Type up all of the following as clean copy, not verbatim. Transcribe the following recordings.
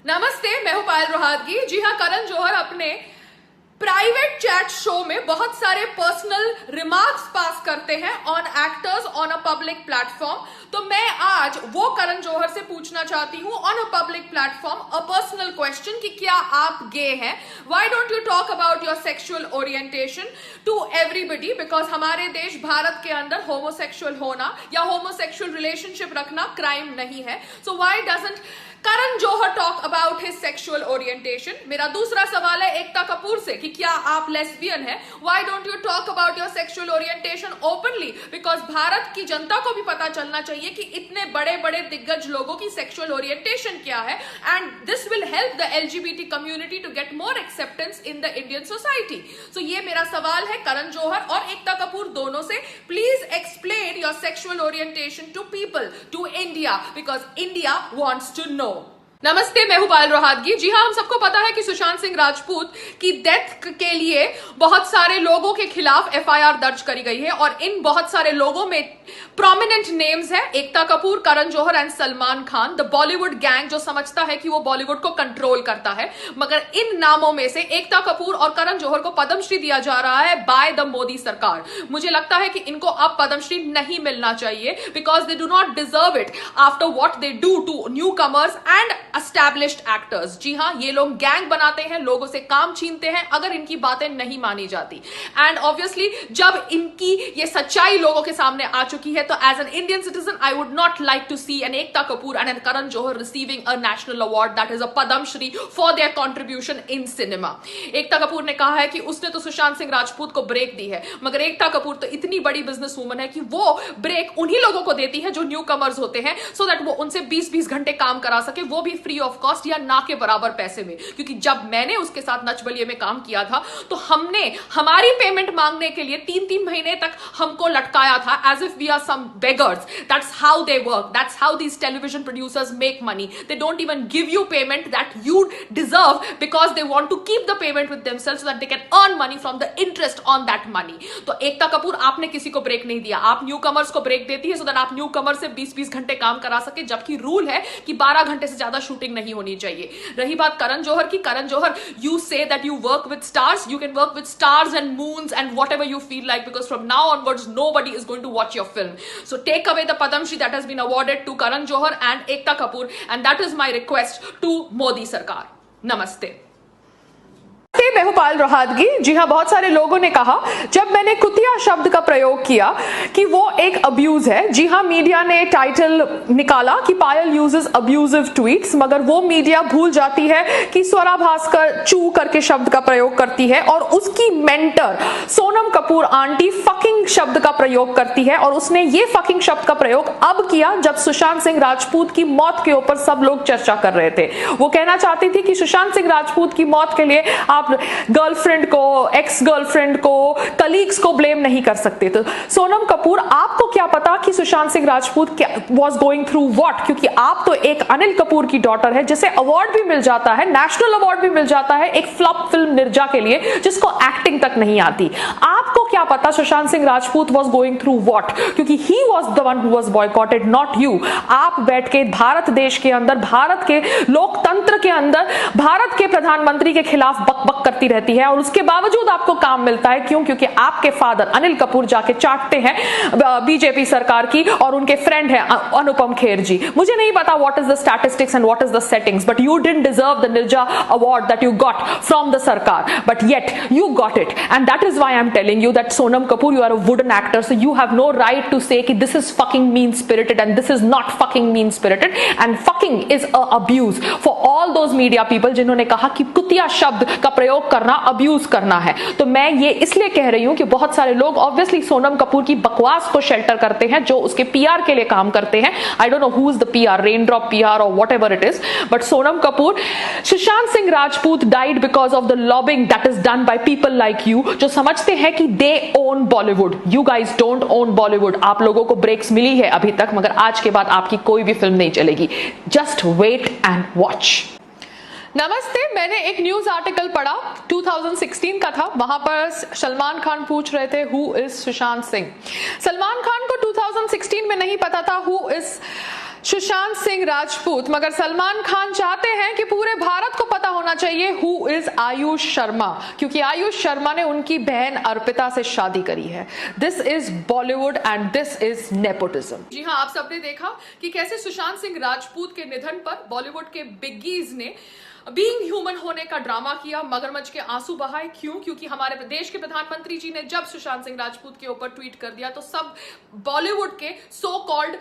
नमस्ते, मैं हूं पायल रोहातगी। जी हाँ, करण जौहर अपने प्राइवेट चैट शो में बहुत सारे पर्सनल रिमार्क्स पास करते हैं on actors on a public platform. तो मैं आज वो करण जौहर से पूछना चाहती हूं on a public platform a personal question कि क्या आप गे हैं? Why don't you talk about your sexual orientation to everybody? Because हमारे देश भारत के अंदर होमोसेक्सुअल होना या होमोसेक्सुअल रिलेशनशिप रखना क्राइम नहीं है। So why doesn't Karan Johar talk about his sexual orientation? मेरा दूसरा सवाल है एकता कपूर से कि क्या आप लेस्बियन हैं? Why don't you talk about your sexual orientation openly? Because Bharat की जनता को भी पता चलना चाहिए कि इतने बड़े बड़े दिग्गज लोगों की सेक्सुअल ओरिएंटेशन क्या है, and this will help the LGBT community to get more acceptance in the Indian society. So ये मेरा सवाल है करण जौहर और एकता कपूर दोनों से। Please explain your sexual orientation to people, to India, because India wants to know. नमस्ते, मैं हूं पायल रोहातगी। जी हाँ, हम सबको पता है कि सुशांत सिंह राजपूत की डेथ के लिए बहुत सारे लोगों के खिलाफ एफआईआर दर्ज करी गई है और इन बहुत सारे लोगों में प्रोमिनेंट नेम्स है Ekta Kapoor, Karan Johar and Salman Khan, the Bollywood gang जो समझता है कि वो बॉलीवुड को कंट्रोल करता है। मगर इन नामों में से एकता कपूर और करण जौहर को पद्मश्री दिया जा रहा है बाय द मोदी सरकार। मुझे लगता है कि इनको अब पद्मश्री नहीं मिलना चाहिए because they do not deserve it after what they do to newcomers and established actors. जी हाँ, ये लोग गैंग बनाते हैं, लोगों से काम छीनते हैं अगर इनकी बातें नहीं मानी जाती। एंड ऑब्वियसली जब इनकी ये सच्चाई लोगों के सामने आ चुकी है तो as an Indian citizen I would not like to see an Ekta Kapoor and an Karan Johar receiving a national award that is a Padmashri for their contribution in cinema. Ekta Kapoor ने कहा है कि उसने तो सुशांत सिंह राजपूत को ब्रेक दी है, मगर एकता कपूर तो इतनी बड़ी बिजनेस वूमन है कि वो ब्रेक उन्हीं लोगों को देती है जो न्यू कमर्स होते हैं, सो दैट वो उनसे 20-20 घंटे काम करा सके, वो भी फ्री ऑफ कॉस्ट या ना के बराबर पैसे में। क्योंकि जब मैंने उसके साथ नच बलिए में काम किया था तो हमने हमारी पेमेंट मांगने के लिए 3-3 महीने तक हमको लटकाया था, as if we are some beggars. That's how they work, that's how these television producers make money. They don't even give you payment that you deserve because they want to keep the payment with themselves so that they can earn money from the interest on that money. तो एकता कपूर, आपने किसी को break नहीं दिया, आप new commerce को break देती है सो दैट आप न्यू कमर से 20-20 घंटे काम करा सके, जबकि रूल है कि 12 घंटे से ज्यादा शूटिंग नहीं होनी चाहिए। रही बात करण जौहर की, Karan Johar, you say that you work with stars, you can work with stars and moons and whatever you feel like, because from now onwards nobody is going to watch your film. So take away the Padmashri that has been awarded to Karan Johar and Ekta Kapoor, and that is my request to Modi Sarkar. Namaste. मैं हूं पायल रोहातगी। जी हाँ, बहुत सारे लोगों ने कहा जब मैंने कुतिया शब्द का प्रयोग किया कि वो एक अब्यूज है। जी हाँ, मीडिया ने टाइटल निकाला कि पायल यूजेस अब्यूजिव ट्वीट्स, मगर वो मीडिया भूल जाती है कि स्वरा भास्कर चू करके शब्द का प्रयोग करती है और उसकी mentor Sonam Kapoor aunty fucking शब्द का प्रयोग करती है, और उसने ये फकिंग शब्द का प्रयोग अब किया जब सुशांत सिंह राजपूत की मौत के ऊपर सब लोग चर्चा कर रहे थे। वो कहना चाहती थी कि सुशांत सिंह राजपूत की मौत के लिए आप गर्लफ्रेंड को, एक्स गर्लफ्रेंड को, कलीग्स को ब्लेम नहीं कर सकते। तो सोनम कपूर, आपको क्या पता कि Sushant Singh Rajput was going through what? क्योंकि आप तो एक अनिल कपूर की डॉटर है जिसे अवार्ड भी मिल जाता है, नेशनल अवार्ड भी मिल जाता है एक फ्लॉप फिल्म निर्जा के लिए जिसको एक्टिंग तक नहीं आती। आपको क्या पता Sushant Singh Rajput was going through what? क्योंकि he was the one who was boycotted, not you. आप बैठ के भारत देश के अंदर, भारत के लोकतंत्र के अंदर भारत के प्रधानमंत्री के खिलाफ बकबक करती रहती है और उसके बावजूद आपको काम मिलता है। क्यों? क्योंकि आपके फादर अनिल कपूर जाके चाटते हैं बीजेपी सरकार की और उनके फ्रेंड है अनुपम खेर जी। मुझे नहीं पता what is the statistics and what is the settings, but you didn't deserve the Neerja award that you got from the सरकार, but yet you got it, and that is why I'm telling you that Sonam Kapoor, you are a wooden actor, so you have no right to say कि this is fucking mean spirited and this is not fucking mean spirited, and fucking is a abuse for all those media people जिन्होंने कहा कि कुतिया शब्द का प्रयोग करना abuse करना है। तो मैं ये इसलिए कह रही हूं कि बहुत सारे लोग ऑब्वियसली सोनम कपूर की बकवास को शेल्टर करते हैं जो उसके पीआर के लिए काम करते हैं। I don't know who is the PR, raindrop PR और whatever it is, but Sonam Kapoor, Sushant Singh Rajput died because of the lobbying that is done by people like you जो समझते हैं कि they own Bollywood. You guys don't own Bollywood. आप लोगों को breaks मिली है अभी तक, मगर आज के बाद आपकी कोई भी फिल्म नहीं चलेगी। Just wait and watch. नमस्ते, मैंने एक न्यूज आर्टिकल पढ़ा 2016 का था। वहां पर सलमान खान पूछ रहे थे हु इज सुशांत सिंह। सलमान खान को 2016 में नहीं पता था हु इज सुशांत सिंह राजपूत, मगर सलमान खान चाहते हैं कि पूरे भारत को पता होना चाहिए हु इज आयुष शर्मा, क्योंकि आयुष शर्मा ने उनकी बहन अर्पिता से शादी करी है। This is Bollywood and this is nepotism. जी हां, आप सबने देखा कि कैसे सुशांत सिंह राजपूत के निधन पर बॉलीवुड के बिग्गीज ने बीइंग ह्यूमन होने का ड्रामा किया, मगरमच्छ के आंसू बहाए। क्यों? क्योंकि हमारे देश के प्रधानमंत्री जी ने जब सुशांत सिंह राजपूत के ऊपर ट्वीट कर दिया तो सब बॉलीवुड के सो कॉल्ड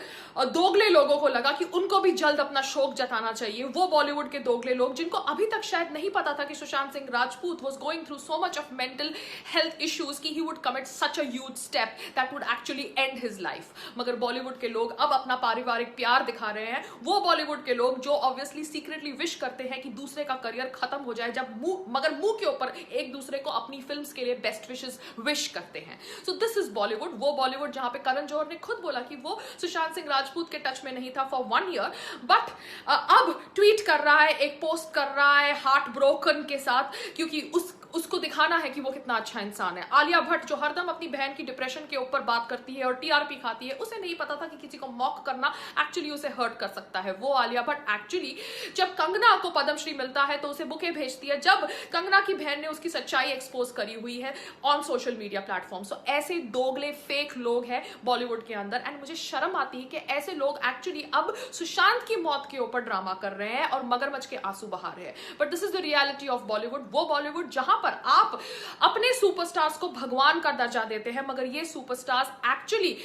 दोगले लोगों को लगा कि उनको भी जल्द अपना शोक जताना चाहिए। वो बॉलीवुड के दोगले लोग जिनको अभी तक शायद नहीं पता था कि Sushant Singh Rajput was going through so much of mental health issues कि he would commit such a huge step that would actually end his life. मगर बॉलीवुड के लोग अब अपना पारिवारिक प्यार दिखा रहे हैं। वो बॉलीवुड के लोग जो ऑब्वियसली सीक्रेटली विश करते हैं कि दूसरे का करियर खत्म हो जाए, जब मुंह के ऊपर एक दूसरे को अपनी फिल्म्स के लिए बेस्ट विशेस विश करते हैं। सो दिस इज बॉलीवुड, वो बॉलीवुड जहां पे करण जौहर ने खुद बोला कि वो सुशांत सिंह राजपूत के टच में नहीं था फॉर 1 ईयर, बट अब ट्वीट कर रहा है, एक पोस्ट कर रहा है हार्ट ब्रोकन के साथ, क्योंकि उसको दिखाना है कि वो कितना अच्छा इंसान है। आलिया भट्ट जो हरदम अपनी बहन की डिप्रेशन के ऊपर बात करती है और टीआरपी खाती है, उसे नहीं पता था कि किसी को मॉक करना एक्चुअली उसे हर्ट कर सकता है। वो आलिया भट्ट एक्चुअली जब कंगना को पद्मश्री मिलता है तो उसे बुके भेजती है, जब कंगना की बहन ने उसकी सच्चाई एक्सपोज करी हुई है ऑन सोशल मीडिया प्लेटफॉर्म। सो ऐसे दोगले फेक लोग हैं बॉलीवुड के अंदर, एंड मुझे शर्म आती है कि ऐसे लोग एक्चुअली अब सुशांत की मौत के ऊपर ड्रामा कर रहे हैं और मगरमच्छ के आंसू बहा रहे हैं। But this is the reality of Bollywood, वो बॉलीवुड जहां पर आप अपने सुपरस्टार्स को भगवान का दर्जा देते हैं, मगर ये सुपरस्टार्स एक्चुअली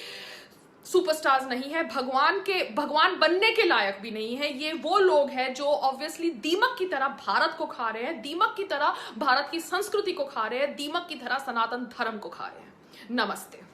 सुपरस्टार्स नहीं है, भगवान बनने के लायक भी नहीं है। ये वो लोग हैं जो ऑब्वियसली दीमक की तरह भारत को खा रहे हैं, दीमक की तरह भारत की संस्कृति को खा रहे हैं, दीमक की तरह सनातन धर्म को खा रहे हैं। नमस्ते।